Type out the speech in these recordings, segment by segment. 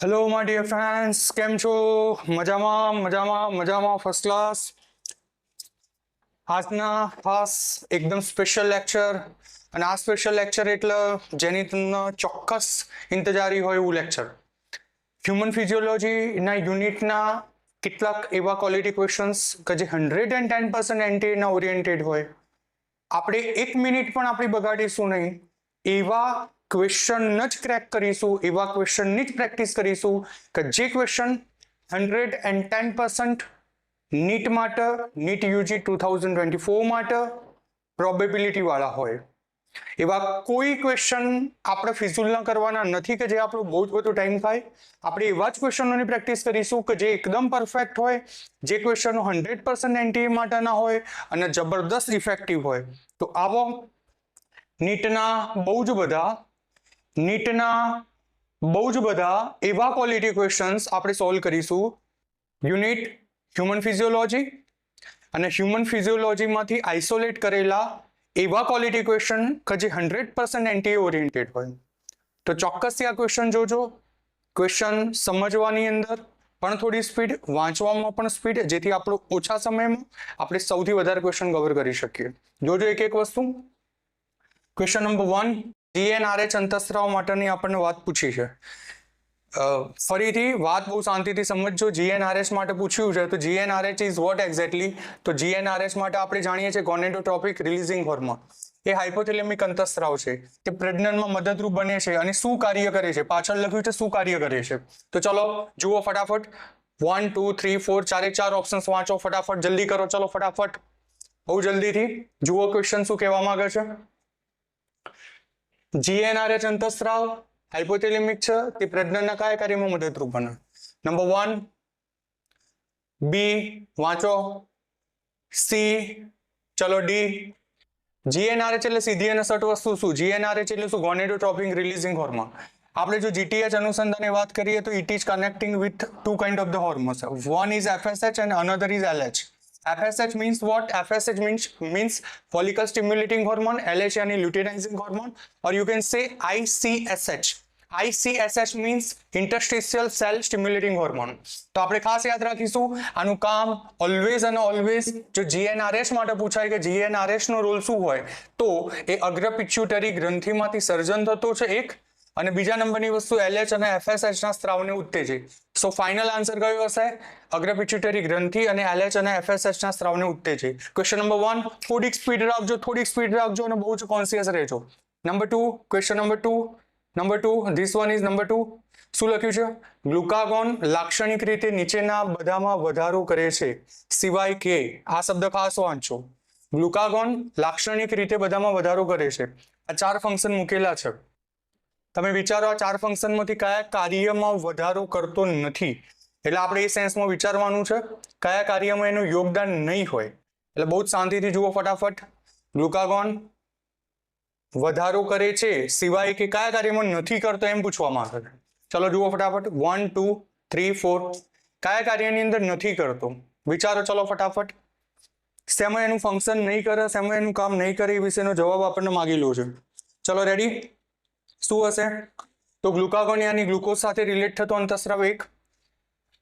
Hello my dear friends, કેમ છો? મજામાં મજામાં મજામાં, ફર્સ્ટ ક્લાસ. આજના ખાસ એકદમ સ્પેશિયલ લેક્ચર, અને આ સ્પેશિયલ લેક્ચર એટલે જેની તમને ચોક્કસ ઇંતજારી હોય એવું લેક્ચર. હ્યુમન ફિઝિયોલોજીના યુનિટના કેટલાક એવા ક્વોલિટી ક્વેશ્ચન્સ કે જે 110% એન્ટીના ઓરિએન્ટેડ હોય. આપણે 1 મિનિટ પણ આપણી બગાડીશું નહીં. એવા ક્વેશ્ચન જ ક્રેક કરીશું, એવા ક્વેશ્ચનની જ પ્રેક્ટિસ કરીશું કે જે ક્વેશ્ચન 110% નીટ માટે, નીટ યુજી 2024 માટે પ્રોબેબિલિટી વાળા હોય. એવા કોઈ ક્વેશ્ચન આપણે ફિઝુલના કરવાના નથી કે જે આપણો બહુ જ બધો ટાઈમ થાય. આપણે એવા જ ક્વેશ્ચનોની પ્રેક્ટિસ કરીશું કે જે એકદમ પરફેક્ટ હોય, જે ક્વેશ્ચનો 100% એનટીએ માટેના હોય અને જબરદસ્ત ઇફેક્ટિવ હોય. તો આવો નીટના બહુ જ બધા એવા ક્વોલિટી ક્વેશ્ચન્સ આપણે સોલ્વ કરીશું. યુનિટ હ્યુમન ફિઝિયોલોજી, અને હ્યુમન ફિઝિયોલોજીમાંથી આઇસોલેટ કરેલા એવા ક્વોલિટી ક્વેશ્ચન કે જે 100% એન્ટી ઓરિએન્ટેડ હોય. તો ચોક્કસથી આ ક્વેશ્ચન જોજો. ક્વેશ્ચન સમજવાની અંદર પણ થોડી સ્પીડ, વાંચવામાં પણ સ્પીડ, જેથી આપણે ઓછા સમયમાં આપણે સૌથી વધારે ક્વેશ્ચન કવર કરી શકીએ. જોજો એક એક વસ્તુ. ક્વેશ્ચન નંબર 1, જીએનઆરએચ અંતઃસ્ત્રાવ માટેની આપણને વાત પૂછી છે. ફરીથી વાત બહુ શાંતિથી સમજજો. જીએનઆરએચ માટે પૂછ્યું છે, તો જીએનઆરએચ ઇઝ વોટ એક્ઝેક્ટલી? તો જીએનઆરએચ માટે આપણે જાણીએ છીએ ગોનેડોટ્રોપિક રિલીઝિંગ હોર્મોન. એ હાઇપોથેલેમિક અંતઃસ્ત્રાવ છે. તે પ્રજનનમાં મદદરૂપ બને છે અને શું કાર્ય કરે છે? પાછળ લખ્યું છે શું કાર્ય કરે છે. તો ચલો જુઓ ફટાફટ. 1 2 3 4 ચારે ચાર ઓપ્શન્સ વાંચો ફટાફટ, જલ્દી કરો. ચલો ફટાફટ, બહુ જલ્દીથી જુઓ ક્વેશ્ચન શું કહેવા માંગે છે. જીએનઆરએચ અંતઃસ્ત્રાવ હાઇપોથેલેમિક છે, તે પ્રજનનના કયા કાર્યમાં મદદરૂપ બને? નંબર 1, બી વાંચો, સી, ચલો ડી. જીએનઆરએચ એટલે સીધી અને સટ વસ્તુ શું? જીએનઆરએચ એટલે શું? Gonadotropic releasing hormone. આપણે જો જીટીએચ અનુસંધાને વાત કરીએ તો it is connecting with two kind of the hormones. One is FSH and another is LH. FSH means what? FSH means follicle stimulating hormone, LH yani luteinizing hormone, or you can say ICSH. ICSH means interstitial cell stimulating hormone. તો આપણે ખાસ યાદ રાખીશું આનું કામ always અને always. જો જીએનઆરએચ માટે પૂછાય કે જીએનઆરએચ નો રોલ શું હોય, તો એ અગ્ર પિટ્યુટરી ગ્રંથિમાંથી સર્જન થતો છે એક, અને બીજા નંબરની વસ્તુ LH અને FSH ના સ્ત્રાવને ઉત્તેજે. સો ફાઇનલ આન્સર કયો હશે? અગ્ર પિટ્યુટરી ગ્રંથિ અને LH અને FSH ના સ્ત્રાવને ઉત્તેજે. ક્વેશ્ચન નંબર 1, થોડીક સ્પીડ રાખજો અને બહુ જ કોન્શિયસ રહેજો. Number 2, question number 2, this one is number 2. શું લખ્યું છે? ગ્લુકાગોન લાક્ષણિક રીતે નીચેના બધામાં વધારો કરે છે સિવાય કે. આ શબ્દ ખાસ વાંચો. ગ્લુકાગોન લાક્ષણિક રીતે બધામાં વધારો કરે છે. આ 4 ફંક્શન મૂકેલા છે. તમે વિચારો આ 4 ફંક્શનમાંથી કયા કાર્યમાં વધારો કરતો નથી? એટલે આપણે એ સેન્સમાં વિચારવાનું છે કયા કાર્યમાં એનું યોગદાન નહીં હોય. એટલે બહુ જ શાંતિથી જુઓ ફટાફટ. ગ્લુકાગોન વધારો કરે છે સિવાય કે કયા કાર્યમાં નથી કરતો એમ પૂછવામાં આવે છે. ચલો જુઓ ફટાફટ. 1 2 3 4 કયા કાર્યની અંદર નથી કરતો? વિચારો ચલો ફટાફટ. શેમાં એનું ફંક્શન નહીં કરે, શેમાં એનું કામ નહીં કરે, એ વિશેનો જવાબ આપણને માગી લો છે. ચલો રેડી? શું હશે? તો ગ્લુકાગોન યાની ગ્લુકોઝ સાથે રિલેટ થતો અંતઃસ્ત્રાવ 1.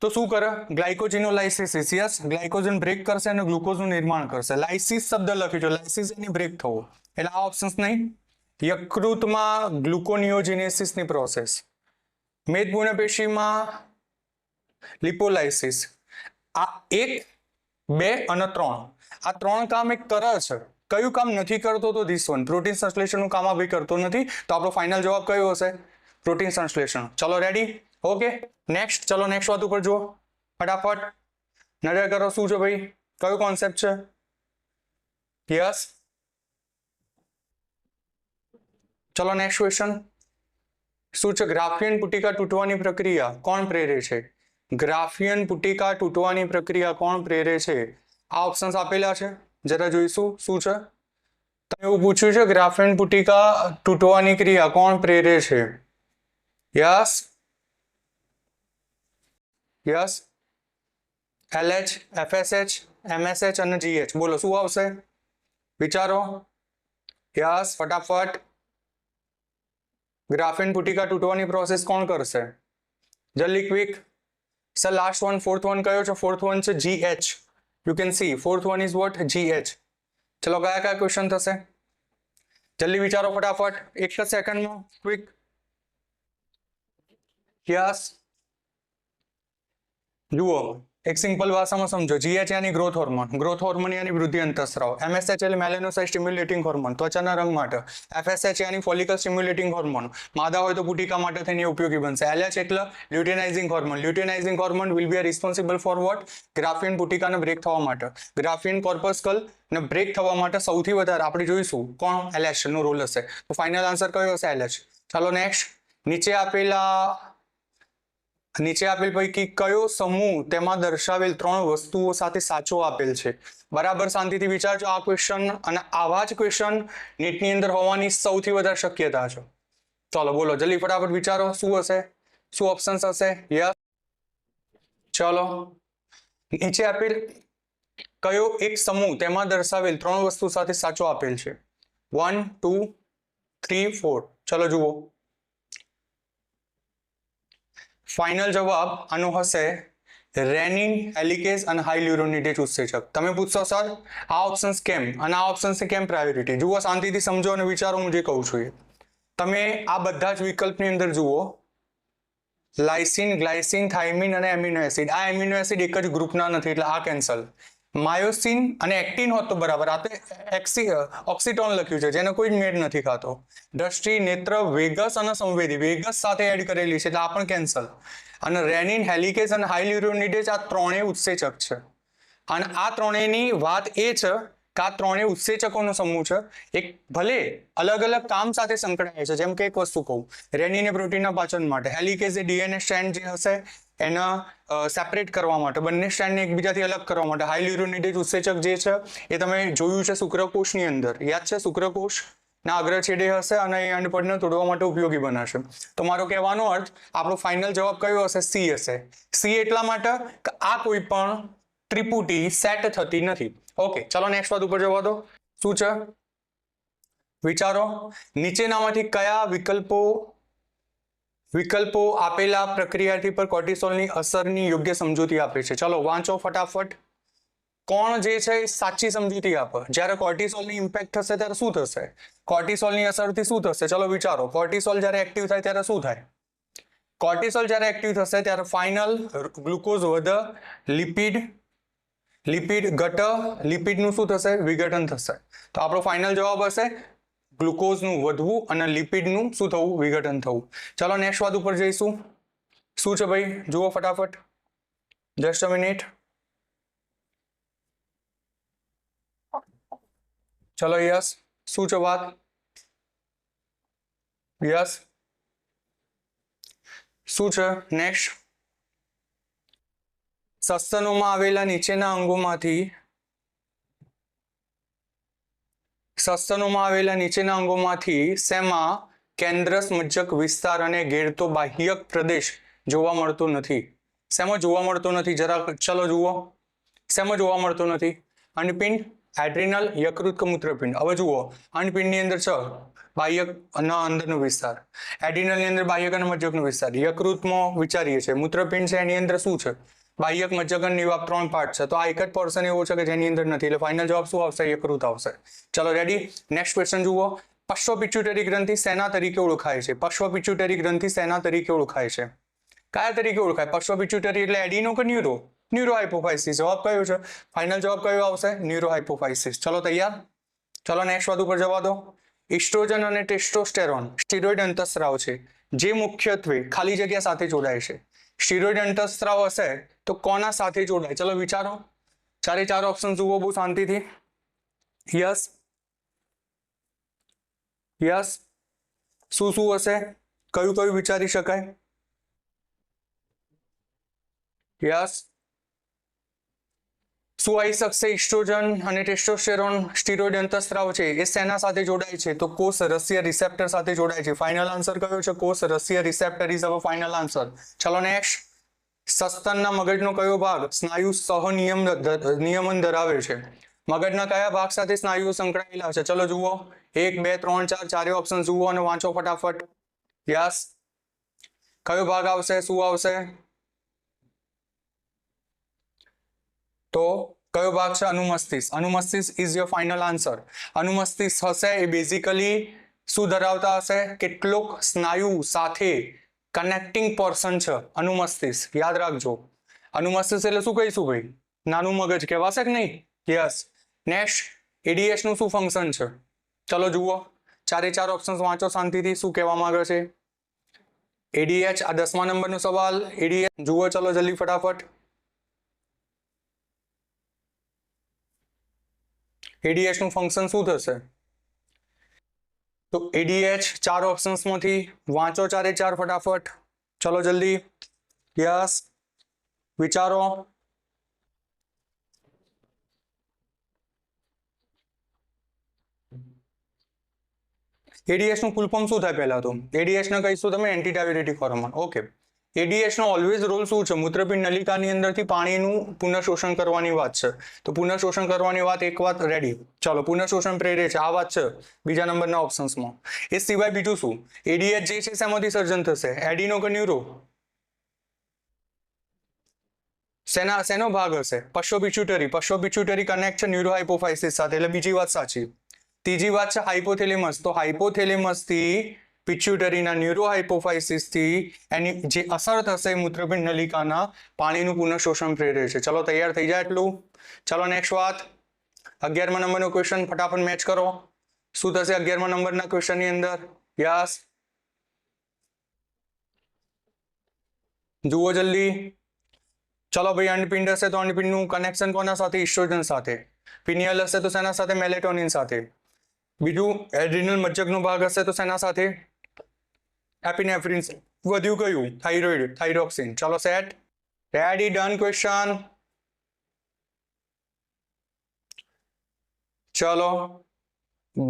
તો શું કરે? ગ્લાયકોજિનોલાઇસિસ. યસ, ગ્લાયકોજન બ્રેક કરશે અને ગ્લુકોઝનું નિર્માણ કરશે. લાઇસિસ શબ્દ લખ્યો છે, લાઇસિસ એની બ્રેક થવો. એટલે આ ઓપ્શન્સ નહીં. યકૃતમાં ગ્લુકોનિયોજિનેસિસની પ્રોસેસ, મેદપૂર્ણપેશીમાં લિપોલાઇસિસ. આ 1 2 અને 3, આ 3 કામ એક કરે છે. કયું કામ નથી કરતો? તો ધીસ વન, પ્રોટીન સંશ્લેષણનું કામ આ ભાઈ કરતો નથી. તો આપણો ફાઇનલ જવાબ કયો હશે? પ્રોટીન સંશ્લેષણ. ચલો રેડી? Okay, next. ચલો નેક્સ્ટ વાત ઉપર જુઓ ફટાફટ. નજર કરો શું છે ભાઈ, કયો કોન્સેપ્ટ છે? યસ, ચલો નેક્સ્ટ ક્વેશ્ચન. શું છે? ગ્રાફિયન પુટિકા તૂટવાની પ્રક્રિયા કોણ પ્રેરે છે? ગ્રાફિયન પુટિકા તૂટવાની પ્રક્રિયા કોણ પ્રેરે છે? આ ઓપ્શન્સ આપેલા છે, જરા જોઈશું શું છે. તમે એવું પૂછ્યું છે ગ્રાફિયન પુટિકા તૂટવાની ક્રિયા કોણ પ્રેરે છે? Yes yes, LH, FSH, MSH અને GH. બોલો શું આવશે? વિચારો. યસ, ફટાફટ. ગ્રાફિયન પુટિકા તૂટવાની પ્રોસેસ કોણ કરશે? જલ્દી quick sir last one fourth one કયો છે ફોર્થ વન છે GH you can see fourth one is what GH ચલો કયા કયા ક્વેશ્ચન થશે જલ્દી વિચારો ફટાફટ એક જ સેકન્ડમાં ક્વિક યસ જુઓ એક સિમ્પલ ભાષામાં સમજો GH यानी ગ્રોથ હોર્મોન यानी વૃદ્ધિ અંતઃસ્રાવ MSH એટલે મેલેનોસાઇટ સ્ટિમ્યુલેટિંગ હોર્મોન ત્વચાના રંગ માટે FSH यानी ફોલિકલ સ્ટિમ્યુલેટિંગ હોર્મોન માદા હોય તો પુટિકા માટે થઈને ઉપયોગી બનશે LH એટલે luteinizing hormone will be responsible for what graafian પુટિકાને બ્રેક થવા માટે ગ્રાફિન કોર્પસ્કલ ને બ્રેક થવા માટે સૌથી વધારે આપણે જોઈશું કોણ LH નો રોલ હશે તો ફાઇનલ આન્સર કયો હશે LH ચાલો નેક્સ્ટ નીચે આપેલ પૈકી કયો સમૂહ તેમાં દર્શાવેલ ત્રણ વસ્તુઓ સાથે સાચો આપેલ છે બરાબર શાંતિથી વિચારજો આ ક્વેશ્ચન અને આવા જ ક્વેશ્ચન નીટની અંદર હોવાની સૌથી વધારે શક્યતા છે ચાલો બોલો જલ્દી ફટાફટ વિચારો શું હશે શું ઓપ્શન્સ હશે યસ ચાલો નીચે આપેલ કયો એક સમૂહ તેમાં દર્શાવેલ ત્રણ વસ્તુ સાથે સાચો આપેલ છે 1 2 3 4 ચલો જુઓ ફાઇનલ જવાબ આનો હશે રેનિન હેલિકેઝ અને હાઇલ્યુરોનિડેઝ ઉત્સેચક તમે પૂછશો સર આ ઓપ્શન્સ કેમ અને આ ઓપ્શન્સને કેમ પ્રાયોરિટી જુઓ શાંતિથી સમજો અને વિચારો હું જે કહું છું એ તમે આ બધા જ વિકલ્પની અંદર જુઓ લાઇસિન ગ્લાયસિન થાઇમિન અને એમિનો એસિડ આ એમિનો એસિડ એક જ ગ્રુપના નથી એટલે આ કેન્સલ માયોસિન અને એક્ટિન હોત તો બરાબર આ તો ઓક્સિટોન લખ્યું છે જેને કોઈ જ મેળ નથી ખાતો દ્રષ્ટિ નેત્ર વેગસ અને સંવેદી વેગસ સાથે એડ કરેલી છે એટલે આ પણ કેન્સલ અને રેનિન હેલિકેઝ અને હાઇલ્યુરોનિડેઝ આ ત્રણેય ઉત્સેચક છે અને આ ત્રણેયની વાત એ છે કે આ ત્રણેય ઉત્સેચકોનો સમૂહ છે એક ભલે અલગ અલગ કામ સાથે સંકળાય છે જેમ કે એક વસ્તુ કહું રેનિન એ પ્રોટીનના પાચન માટે હેલિકેઝ એ ડીએનએ સ્ટ્રેન્ડ જે હશે એના સેપરેટ કરવા માટે બંને સ્ટ્રેન્ડને એકબીજાથી અલગ કરવા માટે હાઇલ્યુરોનિડેઝ ઉત્સેચક જે છે એ તમે જોયું છે શુક્રકોષની અંદર યાદ છે શુક્રકોષ ના અગ્રછેડે હશે અને એ અંડપડને તોડવા માટે ઉપયોગી બનાવશે તો મારો કહેવાનો અર્થ આપણો ફાઇનલ જવાબ કયો હશે સી હશે સી એટલા માટે કે આ કોઈ પણ ત્રિપુટી સેટ થતી નથી ઓકે ચલો નેક્સ્ટ વાત ઉપર જવા દો શું છે વિચારો નીચેનામાંથી કયા વિકલ્પો આપેલા પ્રક્રિયાથી પર કોર્ટિસોલની અસરની યોગ્ય સમજૂતી આપે છે ચલો વાંચો ફટાફટ કોણ જે છે એ સાચી સમજૂતી આપે જ્યારે કોર્ટિસોલની ઇમ્પેક્ટ થશે ત્યારે શું થશે કોર્ટિસોલની અસરથી શું થશે ચલો વિચારો કોર્ટિસોલ જ્યારે એક્ટિવ થાય ત્યારે શું થાય કોર્ટિસોલ જ્યારે એક્ટિવ થશે ત્યારે ફાઇનલ ગ્લુકોઝ વધે લિપિડ ઘટે લિપિડનું શું થશે વિઘટન થશે તો આપણો ફાઇનલ જવાબ હશે ગ્લુકોઝનું વધવું અને લિપિડનું શું થવું વિઘટન થવું ચાલો નેક્સ્ટ વાત ઉપર જઈશું શું છે ભાઈ જુઓ ફટાફટ જસ્ટ અ મિનિટ ચલો યસ શું છે વાત યસ શું છે નેક્સ્ટ સસ્તનોમાં આવેલા નીચેના અંગોમાંથી શેમાં કેન્દ્રસ મજ્જક વિસ્તાર અને ઘેરતો બાહ્યક પ્રદેશ જોવા મળતો નથી શેમાં જોવા મળતો નથી જરા ચલો જુઓ શેમાં જોવા મળતો નથી અંડપિંડ એડ્રિનલ યકૃત કે મૂત્રપિંડ હવે જુઓ અંડપિંડની અંદર છે બાહ્યક અને અંદરનો વિસ્તાર એડ્રિનલની અંદર બાહ્યક અને મજ્જકનો વિસ્તાર યકૃતમાં વિચારીએ છીએ મૂત્રપિંડ છે એની અંદર શું છે બાહ્યક મજ્જક અને નિવાપ ત્રણ પાર્ટ છે તો આ એક જ પોર્શન એવો છે કે જેની અંદર નથી એટલે ફાઇનલ જવાબ શું આવશે યકૃત આવશે ચલો રેડી નેક્સ્ટ ક્વેશ્ચન જુઓ પશ્વ પિટ્યુટરી ગ્રંથિ શેના તરીકે ઓળખાય છે પશ્વ પિટ્યુટરી ગ્રંથિ શેના તરીકે ઓળખાય છે કયા તરીકે ઓળખાય પશ્વ પિટ્યુટરી એટલે એડિનો કે ન્યુરોહાઇપોફાઇસિસ જવાબ કયો છે ફાઇનલ જવાબ કયો આવશે ન્યુરોહાઇપોફાઇસિસ ચલો તૈયાર ચલો નેક્સ્ટ વાત ઉપર જવા દો ઇસ્ટ્રોજન અને ટેસ્ટોસ્ટેરોન સ્ટીરોઇડ અંતઃસ્રાવ છે જે મુખ્યત્વે ખાલી જગ્યા સાથે જોડાય છે સ્ટીરોઇડ અંતઃસ્રાવ હશે તો કોના સાથે જોડાય ચલો વિચારો ચારે ચાર ઓપ્શન જુઓ બહુ શાંતિથી યસ શું હશે કયું વિચારી શકાય યસ શું આવી શકશે ઇસ્ટ્રોજન અને ટેસ્ટોસ્ટેરોન સ્ટીરોઇડ અંતઃસ્રાવ છે એ શેના સાથે જોડાય છે તો કોષ રસીય રિસેપ્ટર સાથે જોડાય છે ફાઇનલ આન્સર કયો છે કોષ રસીય receptor is our final answer ચલો નેક્સ્ટ સસ્તનના મગજનો કયો ભાગ સ્નાયુ નિયમન ધરાવે છે મગજના કયા ભાગ સાથે સ્નાયુઓ સંકળાયેલા છે ચલો જુઓ 1 2 3 4 ચારે ઓપ્શન જુઓ અને વાંચો ફટાફટ યસ કયો ભાગ આવશે, શું આવશે? તો કયો ભાગ છે? અનુમસ્તિષ્ક. અનુમસ્તિષ્ક ઇઝ યોર ફાઇનલ આન્સર. અનુમસ્તિષ્ક હશે એ બેઝિકલી શું ધરાવતા હશે? કેટલોક સ્નાયુ સાથે કનેક્ટિંગ પોર્શન છે અનુમસ્તિષ્ક. યાદ રાખજો. અનુમસ્તિષ્ક એટલે શું કહીશું ભાઈ? નાનું મગજ કહેવાશે કે નહીં? યસ. નેક્સ્ટ, એડીએચ નું શું ફંક્શન છે? ચલો જુઓ, ચારે ચાર ઓપ્શન્સ વાંચો શાંતિથી. શું કહેવા માંગે છે એડીએચ? આ 10મા નંબરનો સવાલ. એડીએચ જુઓ, ચલો જલ્દી ફટાફટ. એડીએચ નું ફંક્શન શું થશે? તો એડીએચ ચાર ઓપ્શન્સમાંથી વાંચો ચારે ચાર ફટાફટ. ચલો જલ્દી. યસ, વિચારો. એડીએચ નું ફૂલ ફોર્મ શું થાય? પહેલા તો એડીએચ ને કહીશું તમે anti diuretic hormone. Okay. ADH નો ઓલવેઝ રોલ શું છે? મૂત્રપિંડ નલિકાની અંદરથી પાણીનું પુનઃશોષણ કરવાની વાત છે. તો પુનઃશોષણ કરવાની વાત, એક વાત રેડી. ચલો, પુનઃશોષણ પ્રેરે છે, આ વાત છે બીજા નંબરના ઓપ્શન્સમાં. એ સિવાય બીજું શું? એડીએચ જે છે શેમાંથી સર્જન થશે? એડિનો કે ન્યુરો? શેનો ભાગ હશે? પશ્ચોપિચ્યુટરી. પશ્ચોપિચ્યુટરી કનેક્ટ છે ન્યુરો હાઇપોફાઇસિસ સાથે, એટલે બીજી વાત સાચી. ત્રીજી વાત છે હાઇપોથેલેમસ. તો હાઇપોથેલેમસ થી પિચ્યુટરીના ન્યુરો હાઇપોફાઇસિસ થી એની જે અસર થશે મૂત્રપિંડ નલિકાના પાણીનું પુનઃશોષણ પ્રેરે છે. ચલો તૈયાર થઈ જાય એટલું. ચલો નેક્સ્ટ વાત. 11મા નંબરનો ક્વેશ્ચન ફટાફટ મેચ કરો. શું થશે 11મા નંબરના ક્વેશ્ચનની અંદર? યસ, જુઓ જલ્દી. ચલો ભાઈ, અંડપિંડ હશે તો અંડપિંડનું કનેક્શન કોના સાથે? ઇસ્ટ્રોજન સાથે. પિનિયલ હશે તો શેના સાથે? મેલેટોનિન સાથે. બીજું એડ્રિનલ મજ્જકનો ભાગ હશે તો શેના સાથે? એપિનેફ્રિન. વધ્યું કયું? Thyroid, thyroxine. ચલો સેટ, રેડી, ડન ક્વેશ્ચન. ચલો,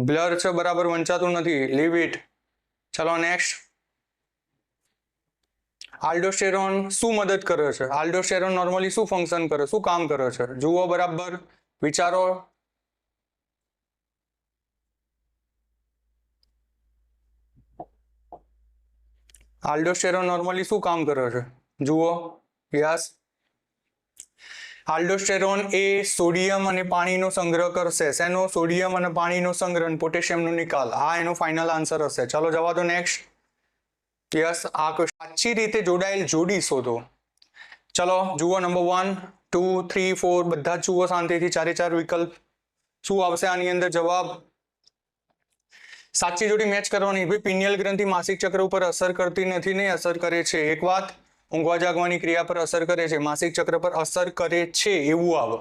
બ્લર છે બરાબર, વંચાતું નથી, લીવ ઇટ. ચલો નેક્સ્ટ. આલ્ડોસ્ટેરોન શું મદદ કરે છે? આલ્ડોસ્ટેરોન નોર્મલી શું ફંક્શન કરે, શું કામ કરે છે? જુઓ બરાબર, વિચારો. આલ્ડોસ્ટેરોન નોર્મલી શું કામ કરે છે? જુઓ. યસ, આલ્ડોસ્ટેરોન એ સોડિયમ અને પાણીનો સંગ્રહ કરશે. શેનો? સોડિયમ અને પાણીનો સંગ્રહ, પોટેશિયમનો નિકાલ. આ એનો ફાઇનલ આન્સર હશે. ચલો જવા દો નેક્સ્ટ. યસ, આ સાચી રીતે જોડાયેલ જોડી શોધો. ચલો જુઓ, નંબર 1, 2, 3, 4 બધા જ જુઓ શાંતિથી. ચારે ચાર વિકલ્પ. શું આવશે આની અંદર જવાબ? સાચી જોડી મેચ કરવાની. ભાઈ, પિનિયલ ગ્રંથિ માસિક ચક્ર ઉપર અસર કરતી નથી, નહીં અસર કરે છે. એક વાત, ઊંઘવા જાગવાની ક્રિયા પર અસર કરે છે, માસિક ચક્ર પર અસર કરે છે એવું આવે.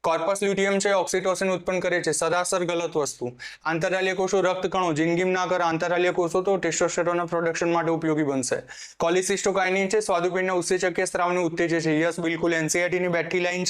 કોર્પસ લ્યુટિયમ છે ઓક્સિટોસિન ઉત્પન્ન કરે છે, સરાસર ગલત વસ્તુ. આંતરાલીય કોષો રક્તકણો જિંદગી ના કરે. આંતરાલીય કોષો તો ટેસ્ટોસ્ટેરોનના પ્રોડક્શન માટે ઉપયોગી બનશે. કોલિસિસ્ટોકાઇનિન છે સ્વાદુપિંડના ઉત્સેચકીય સ્ત્રાવને ઉત્તેજે છે. યસ, બિલકુલ. એનસીઈઆરટી ની બેઠી લાઈન